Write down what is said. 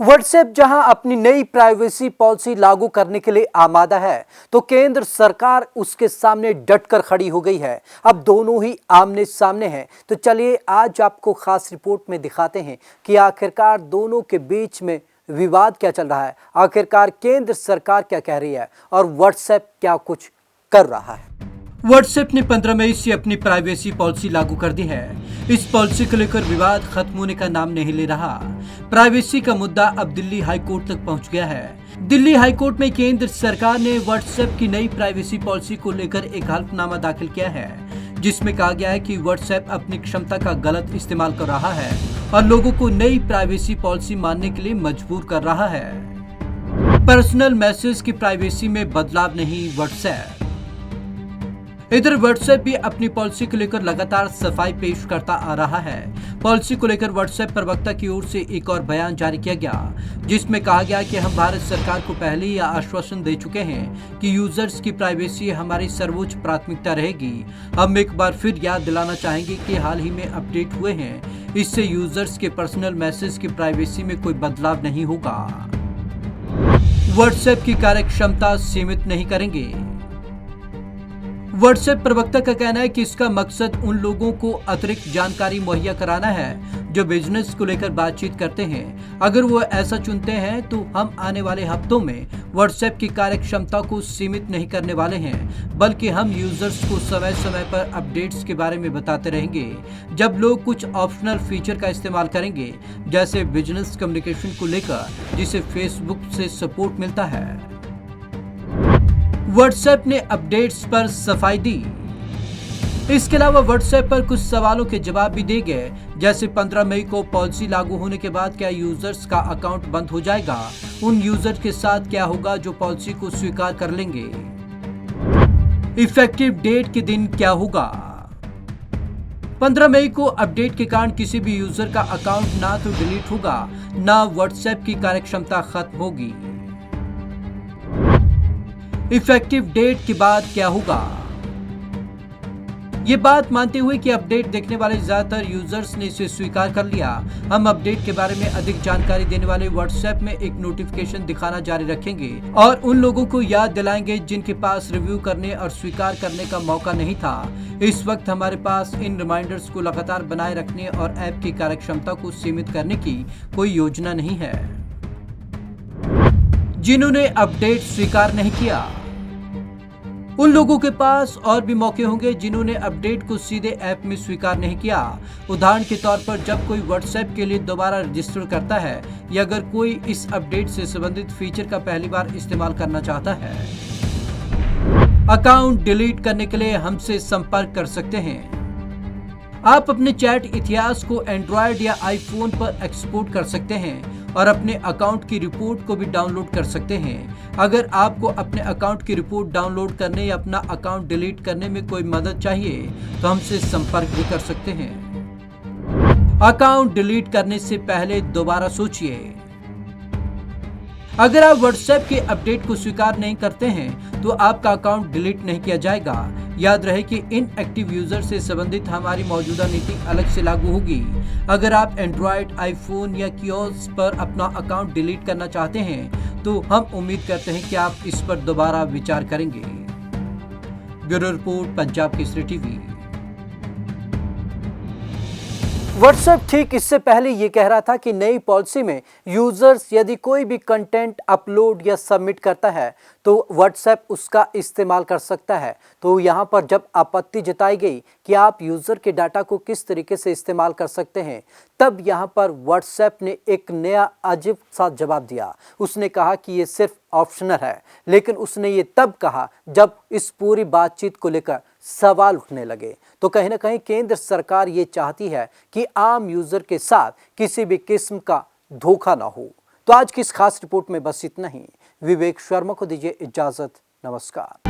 WhatsApp जहां अपनी नई प्राइवेसी पॉलिसी लागू करने के लिए आमादा है, तो केंद्र सरकार उसके सामने डटकर खड़ी हो गई है। अब दोनों ही आमने सामने हैं। तो चलिए आज आपको खास रिपोर्ट में दिखाते हैं कि आखिरकार दोनों के बीच में विवाद क्या चल रहा है, आखिरकार केंद्र सरकार क्या कह रही है और व्हाट्सएप क्या कुछ कर रहा है। व्हाट्सएप ने 15 मई से अपनी प्राइवेसी पॉलिसी लागू कर दी है। इस पॉलिसी को लेकर विवाद खत्म होने का नाम नहीं ले रहा। प्राइवेसी का मुद्दा अब दिल्ली हाई कोर्ट तक पहुंच गया है। दिल्ली हाई कोर्ट में केंद्र सरकार ने व्हाट्सएप की नई प्राइवेसी पॉलिसी को लेकर एक हल्फनामा दाखिल किया है, जिसमें कहा गया है कि व्हाट्सएप अपनी क्षमता का गलत इस्तेमाल कर रहा है और लोगों को नई प्राइवेसी पॉलिसी मानने के लिए मजबूर कर रहा है। पर्सनल मैसेज की प्राइवेसी में बदलाव नहीं व्हाट्सएप। इधर व्हाट्सएप भी अपनी पॉलिसी को लेकर लगातार सफाई पेश करता आ रहा है। पॉलिसी को लेकर व्हाट्सएप प्रवक्ता की ओर से एक और बयान जारी किया गया, जिसमें कहा गया कि हम भारत सरकार को पहले ही आश्वासन दे चुके हैं कि यूजर्स की प्राइवेसी हमारी सर्वोच्च प्राथमिकता रहेगी। हम एक बार फिर याद दिलाना चाहेंगे कि हाल ही में अपडेट हुए हैं, इससे यूजर्स के पर्सनल मैसेज की प्राइवेसी में कोई बदलाव नहीं होगा। व्हाट्सएप की कार्यक्षमता सीमित नहीं करेंगे। व्हाट्सएप प्रवक्ता का कहना है कि इसका मकसद उन लोगों को अतिरिक्त जानकारी मुहैया कराना है जो बिजनेस को लेकर बातचीत करते हैं। अगर वो ऐसा चुनते हैं तो हम आने वाले हफ्तों में व्हाट्सएप की कार्यक्षमता को सीमित नहीं करने वाले हैं, बल्कि हम यूजर्स को समय समय पर अपडेट्स के बारे में बताते रहेंगे। जब लोग कुछ ऑप्शनल फीचर का इस्तेमाल करेंगे, जैसे बिजनेस कम्युनिकेशन को लेकर, जिसे फेसबुक से सपोर्ट मिलता है। व्हाट्सएप ने अपडेट्स पर सफाई दी। इसके अलावा व्हाट्सएप पर कुछ सवालों के जवाब भी दिए गए, जैसे 15 मई को पॉलिसी लागू होने के बाद क्या यूजर्स का अकाउंट बंद हो जाएगा, उन यूजर के साथ क्या होगा जो पॉलिसी को स्वीकार कर लेंगे, इफेक्टिव डेट के दिन क्या होगा। 15 मई को अपडेट के कारण किसी भी यूजर का अकाउंट ना तो डिलीट होगा, ना व्हाट्सएप की कार्यक्षमता खत्म होगी। इफेक्टिव डेट के बाद क्या होगा। ये बात मानते हुए कि अपडेट देखने वाले ज्यादातर यूजर्स ने इसे स्वीकार कर लिया, हम अपडेट के बारे में अधिक जानकारी देने वाले व्हाट्सएप में एक नोटिफिकेशन दिखाना जारी रखेंगे और उन लोगों को याद दिलाएंगे जिनके पास रिव्यू करने और स्वीकार करने का मौका नहीं था। इस वक्त हमारे पास इन रिमाइंडर्स को लगातार बनाए रखने और ऐप की कार्यक्षमता को सीमित करने की कोई योजना नहीं है। जिन्होंने अपडेट स्वीकार नहीं किया, उन लोगों के पास और भी मौके होंगे जिन्होंने अपडेट को सीधे ऐप में स्वीकार नहीं किया। उदाहरण के तौर पर जब कोई व्हाट्सएप के लिए दोबारा रजिस्टर करता है या अगर कोई इस अपडेट से संबंधित फीचर का पहली बार इस्तेमाल करना चाहता है। अकाउंट डिलीट करने के लिए हमसे संपर्क कर सकते हैं। आप अपने चैट इतिहास को एंड्रॉयड या आईफोन पर एक्सपोर्ट कर सकते हैं और अपने अकाउंट की रिपोर्ट को भी डाउनलोड कर सकते हैं। अगर आपको अपने अकाउंट की रिपोर्ट डाउनलोड करने या अपना अकाउंट डिलीट करने में कोई मदद चाहिए तो हमसे संपर्क भी कर सकते हैं। अकाउंट डिलीट करने से पहले दोबारा सोचिए। अगर आप व्हाट्सएप के अपडेट को स्वीकार नहीं करते हैं तो आपका अकाउंट डिलीट नहीं किया जाएगा। याद रहे कि इनएक्टिव यूजर से संबंधित हमारी मौजूदा नीति अलग से लागू होगी। अगर आप एंड्रॉयड, आईफोन या कियोस पर अपना अकाउंट डिलीट करना चाहते हैं तो हम उम्मीद करते हैं कि आप इस पर दोबारा विचार करेंगे। Bureau report, Punjab Kesari TV. WhatsApp ठीक इससे पहले ये कह रहा था कि नई पॉलिसी में यूजर्स यदि कोई भी कंटेंट अपलोड या सबमिट करता है तो व्हाट्सएप उसका इस्तेमाल कर सकता है। तो यहाँ पर जब आपत्ति जताई गई कि आप यूजर के डाटा को किस तरीके से इस्तेमाल कर सकते हैं, तब यहाँ पर व्हाट्सएप ने एक नया अजीब सा जवाब दिया। उसने कहा कि ये सिर्फ ऑप्शनल है, लेकिन उसने ये तब कहा जब इस पूरी बातचीत को लेकर सवाल उठने लगे। तो कहीं ना कहीं केंद्र सरकार ये चाहती है कि आम यूजर के साथ किसी भी किस्म का धोखा ना हो। तो आज की इस खास रिपोर्ट में बस इतना ही। विवेक शर्मा को दीजिए इजाजत। नमस्कार।